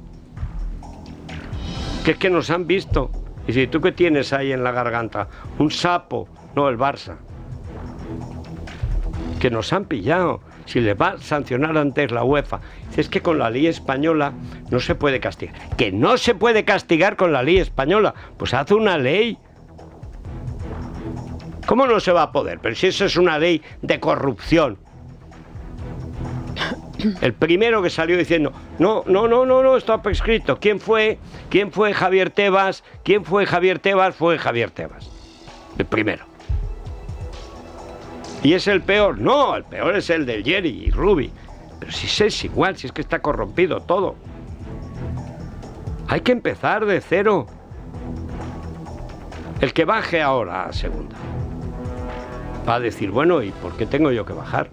Que es que nos han visto. Y si tú, ¿qué tienes ahí en la garganta? Un sapo, no, el Barça. Que nos han pillado. Si les va a sancionar antes la UEFA. Es que con la ley española no se puede castigar. Que no se puede castigar con la ley española. Pues hace una ley. ¿Cómo no se va a poder? Pero si eso es una ley de corrupción. El primero que salió diciendo, no, está prescrito. ¿Quién fue Javier Tebas? ¿Quién fue Javier Tebas? Fue Javier Tebas. El primero. ¿Y es el peor? No, el peor es el de Jerry y Rubi. Pero si es igual, si es que está corrompido todo. Hay que empezar de cero. El que baje ahora a segunda va a decir, bueno, ¿y por qué tengo yo que bajar?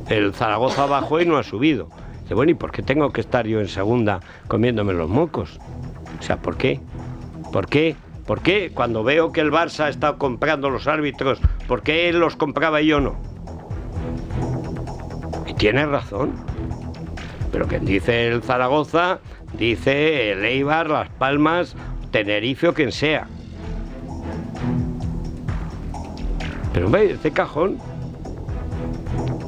El Zaragoza bajó y no ha subido. Dice, bueno, ¿y por qué tengo que estar yo en segunda comiéndome los mocos? O sea, ¿por qué? ¿Por qué? ¿Por qué cuando veo que el Barça está comprando los árbitros, por qué él los compraba y yo no? Y tiene razón. Pero quien dice el Zaragoza, dice el Eibar, Las Palmas, Tenerife o quien sea. Pero ve, este cajón.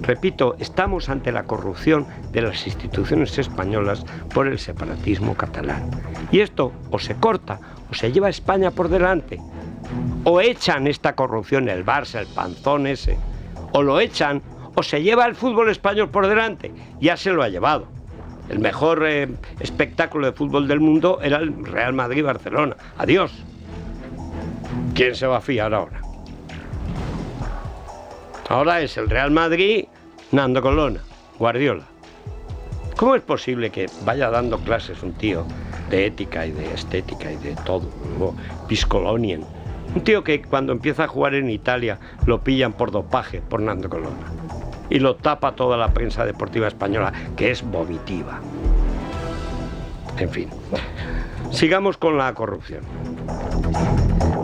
Repito, estamos ante la corrupción de las instituciones españolas por el separatismo catalán. Y esto o se corta o se lleva a España por delante. O echan esta corrupción, el Barça, el panzón ese, o lo echan o se lleva el fútbol español por delante. Ya se lo ha llevado. El mejor espectáculo de fútbol del mundo era el Real Madrid-Barcelona. Adiós. ¿Quién se va a fiar ahora? Ahora es el Real Madrid, Nando Colonna, Guardiola. ¿Cómo es posible que vaya dando clases un tío de ética y de estética y de todo? Piscolonien. Un tío que cuando empieza a jugar en Italia lo pillan por dopaje, por Nando Colonna. Y lo tapa toda la prensa deportiva española, que es vomitiva. En fin, sigamos con la corrupción.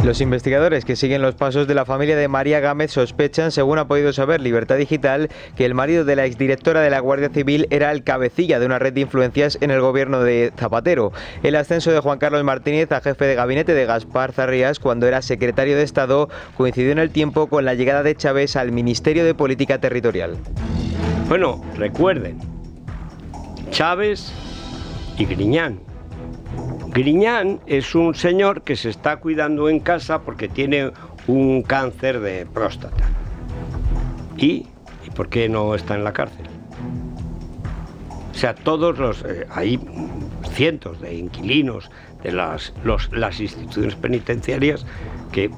Los investigadores que siguen los pasos de la familia de María Gámez sospechan, según ha podido saber Libertad Digital, que el marido de la exdirectora de la Guardia Civil era el cabecilla de una red de influencias en el gobierno de Zapatero. El ascenso de Juan Carlos Martínez a jefe de gabinete de Gaspar Zarrías cuando era secretario de Estado coincidió en el tiempo con la llegada de Chávez al Ministerio de Política Territorial. Bueno, recuerden Chávez y Griñán. Griñán es un señor que se está cuidando en casa porque tiene un cáncer de próstata. ¿Y por qué no está en la cárcel? O sea, hay cientos de inquilinos de las instituciones penitenciarias que,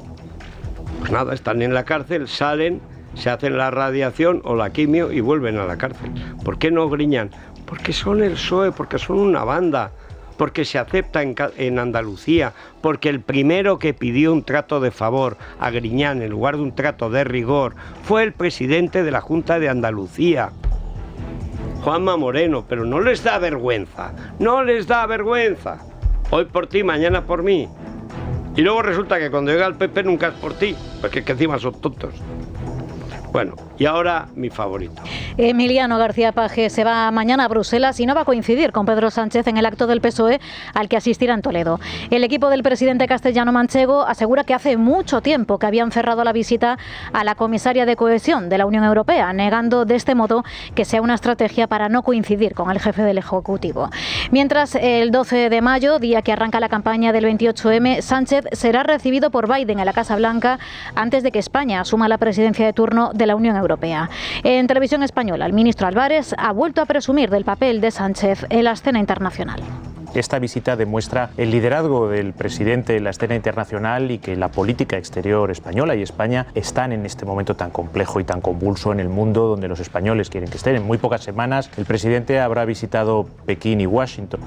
pues nada, están en la cárcel, salen, se hacen la radiación o la quimio y vuelven a la cárcel. ¿Por qué no Griñán? Porque son el PSOE, porque son una banda, porque se acepta en Andalucía, porque el primero que pidió un trato de favor a Griñán en lugar de un trato de rigor fue el presidente de la Junta de Andalucía, Juanma Moreno. Pero no les da vergüenza, no les da vergüenza. Hoy por ti, mañana por mí. Y luego resulta que cuando llega el PP nunca es por ti, porque es que encima son tontos. Bueno, y ahora mi favorito. Emiliano García Paje se va mañana a Bruselas y no va a coincidir con Pedro Sánchez en el acto del PSOE al que asistirá en Toledo. El equipo del presidente castellano-manchego asegura que hace mucho tiempo que habían cerrado la visita a la comisaria de cohesión de la Unión Europea, negando de este modo que sea una estrategia para no coincidir con el jefe del Ejecutivo. Mientras, el 12 de mayo, día que arranca la campaña del 28M, Sánchez será recibido por Biden en la Casa Blanca antes de que España asuma la presidencia de turno de la Unión Europea. En televisión española, el ministro Álvarez ha vuelto a presumir del papel de Sánchez en la escena internacional. Esta visita demuestra el liderazgo del presidente en la escena internacional y que la política exterior española y España están en este momento tan complejo y tan convulso en el mundo donde los españoles quieren que estén. En muy pocas semanas el presidente habrá visitado Pekín y Washington.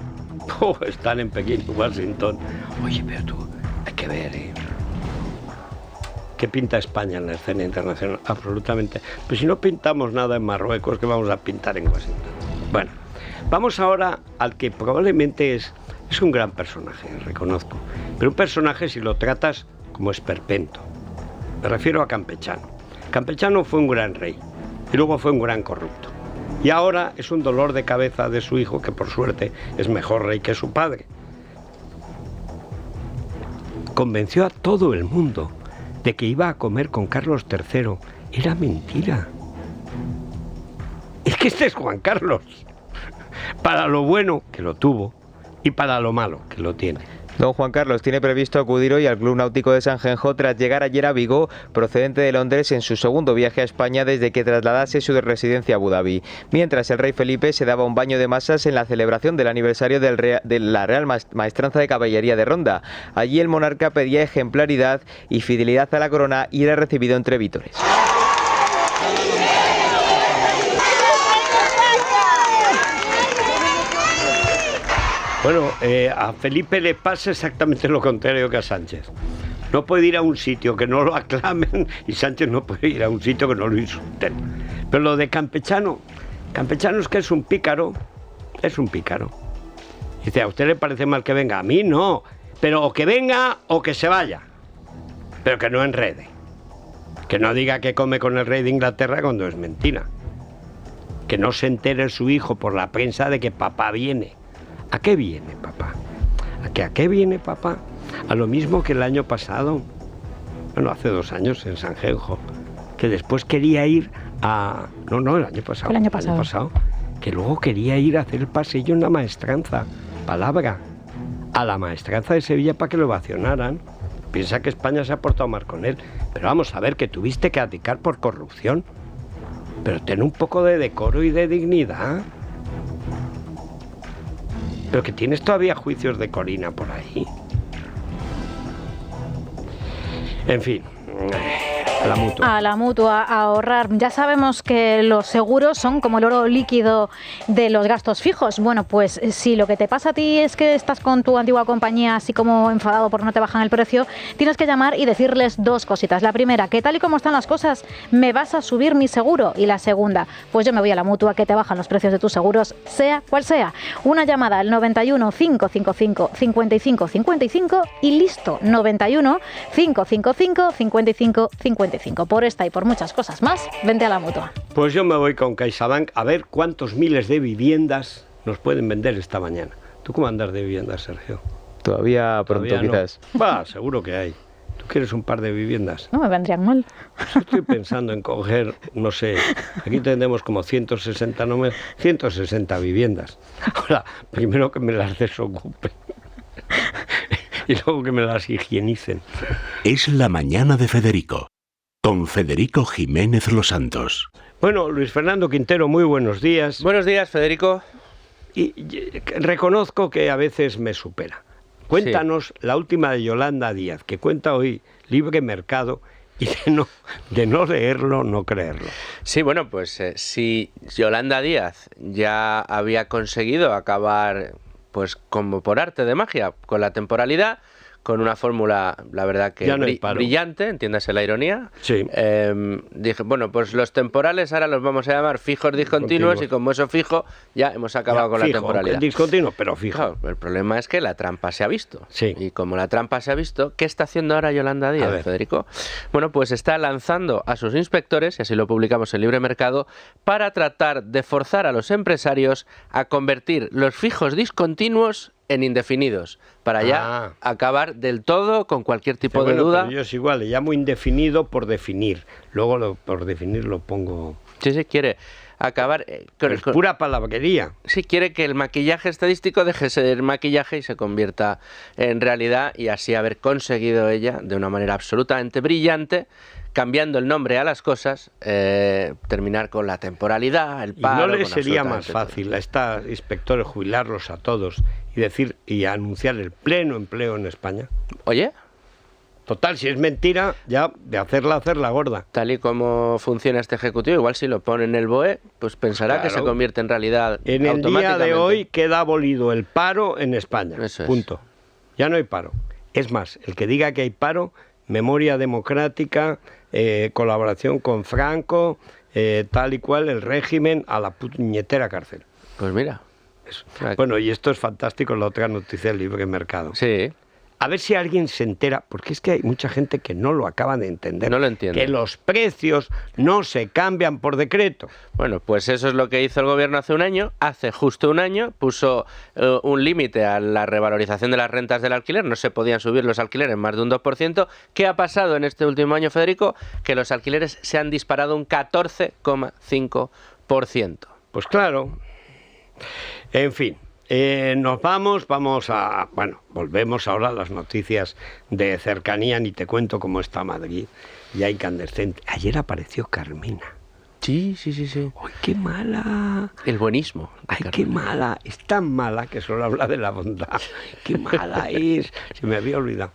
Están en Pekín y Washington. Oye, pero tú, hay que ver, ¿qué pinta España en la escena internacional? Absolutamente. Pues si no pintamos nada en Marruecos, ¿qué vamos a pintar en Washington? Bueno, vamos ahora al que probablemente es un gran personaje, reconozco. Pero un personaje si lo tratas como esperpento. Me refiero a Campechano. Campechano fue un gran rey y luego fue un gran corrupto. Y ahora es un dolor de cabeza de su hijo, que por suerte es mejor rey que su padre. Convenció a todo el mundo de que iba a comer con Carlos III. Era mentira. Es que este es Juan Carlos. Para lo bueno, que lo tuvo, y para lo malo, que lo tiene. Don Juan Carlos tiene previsto acudir hoy al Club Náutico de Sanjenjo tras llegar ayer a Vigo, procedente de Londres, en su segundo viaje a España desde que trasladase su residencia a Abu Dhabi. Mientras el rey Felipe se daba un baño de masas en la celebración del aniversario de la Real Maestranza de Caballería de Ronda. Allí el monarca pedía ejemplaridad y fidelidad a la corona y era recibido entre vítores. Bueno, a Felipe le pasa exactamente lo contrario que a Sánchez. No puede ir a un sitio que no lo aclamen y Sánchez no puede ir a un sitio que no lo insulten. Pero lo de Campechano es que es un pícaro. Dice, ¿a usted le parece mal que venga? A mí no, pero o que venga o que se vaya. Pero que no enrede. Que no diga que come con el rey de Inglaterra cuando es mentira. Que no se entere su hijo por la prensa de que papá viene. ¿A qué viene papá? ¿A qué viene papá? A lo mismo que el año pasado, bueno, hace 2 años en Sanjenjo, que después quería ir a... No, el año pasado. El año pasado. Que luego quería ir a hacer el pasillo en la maestranza, palabra, a la maestranza de Sevilla para que lo ovacionaran. Piensa que España se ha portado mal con él. Pero vamos a ver, que tuviste que abdicar por corrupción. Pero ten un poco de decoro y de dignidad. Pero que tienes todavía juicios de Corina por ahí. En fin, a la mutua, a ahorrar. Ya sabemos que los seguros son como el oro líquido de los gastos fijos. Bueno, pues si lo que te pasa a ti es que estás con tu antigua compañía así como enfadado porque no te bajan el precio, tienes que llamar y decirles 2 cositas. La primera, que tal y como están las cosas, ¿me vas a subir mi seguro? Y la segunda, pues yo me voy a la mutua, que te bajan los precios de tus seguros, sea cual sea. Una llamada al 91 555 55 55 y listo. 91 555 55 55. Por esta y por muchas cosas más, vente a la mutua. Pues yo me voy con CaixaBank a ver cuántos miles de viviendas nos pueden vender esta mañana. ¿Tú cómo andas de viviendas, Sergio? Todavía pronto, quizás. Va, seguro que hay. ¿Tú quieres un par de viviendas? No me vendrían mal. Pues estoy pensando en coger, no sé, aquí tenemos como 160 viviendas. Ahora, primero que me las desocupen y luego que me las higienicen. Es la mañana de Federico, con Federico Jiménez Los Santos. Bueno, Luis Fernando Quintero, muy buenos días. Buenos días, Federico. Y reconozco que a veces me supera. Cuéntanos la última de Yolanda Díaz, que cuenta hoy Libre Mercado, y de no leerlo, no creerlo. Sí, bueno, pues si Yolanda Díaz ya había conseguido acabar, pues como por arte de magia, con la temporalidad, con una fórmula, la verdad que brillante, entiéndase la ironía. Sí. Dije, bueno, pues los temporales ahora los vamos a llamar fijos discontinuos y como eso fijo, ya hemos acabado con fijo, la temporalidad. Discontinuo, pero fijo. Claro, el problema es que la trampa se ha visto. Sí. Y como la trampa se ha visto, ¿qué está haciendo ahora Yolanda Díaz, Federico? Bueno, pues está lanzando a sus inspectores, y así lo publicamos en Libre Mercado, para tratar de forzar a los empresarios a convertir los fijos discontinuos en indefinidos, para ya acabar del todo con cualquier tipo de duda. Pero yo es igual, le llamo indefinido por definir, luego por definir lo pongo... Sí, quiere acabar... es pura palabrería. Sí, quiere que el maquillaje estadístico deje de ser maquillaje y se convierta en realidad, y así haber conseguido ella, de una manera absolutamente brillante, cambiando el nombre a las cosas, terminar con la temporalidad, el paro... ¿Y no le sería más fácil a estos inspectores jubilarlos a todos y anunciar el pleno empleo en España? Oye, total, si es mentira, ya de hacerla gorda. Tal y como funciona este ejecutivo, igual si lo pone en el BOE, pues pensará que se convierte en realidad en el día de hoy queda abolido el paro en España. Eso es. Punto. Ya no hay paro. Es más, el que diga que hay paro, memoria democrática, colaboración con Franco, tal y cual, el régimen, a la puñetera cárcel. Pues mira. Eso. Bueno, y esto es fantástico, la otra noticia del Libre Mercado. Sí. A ver si alguien se entera, porque es que hay mucha gente que no lo acaba de entender. No lo entiende. Que los precios no se cambian por decreto. Bueno, pues eso es lo que hizo el gobierno hace un año. Hace justo un año puso un límite a la revalorización de las rentas del alquiler. No se podían subir los alquileres más de un 2%. ¿Qué ha pasado en este último año, Federico? Que los alquileres se han disparado un 14,5%. Pues claro. En fin. Volvemos ahora a las noticias de cercanía, ni te cuento cómo está Madrid, ya incandescente. Ayer apareció Carmena. Sí. ¡Ay, qué mala! El buenismo. ¡Ay, qué mala! Es tan mala que solo habla de la bondad. ¡Qué mala es! Se me había olvidado.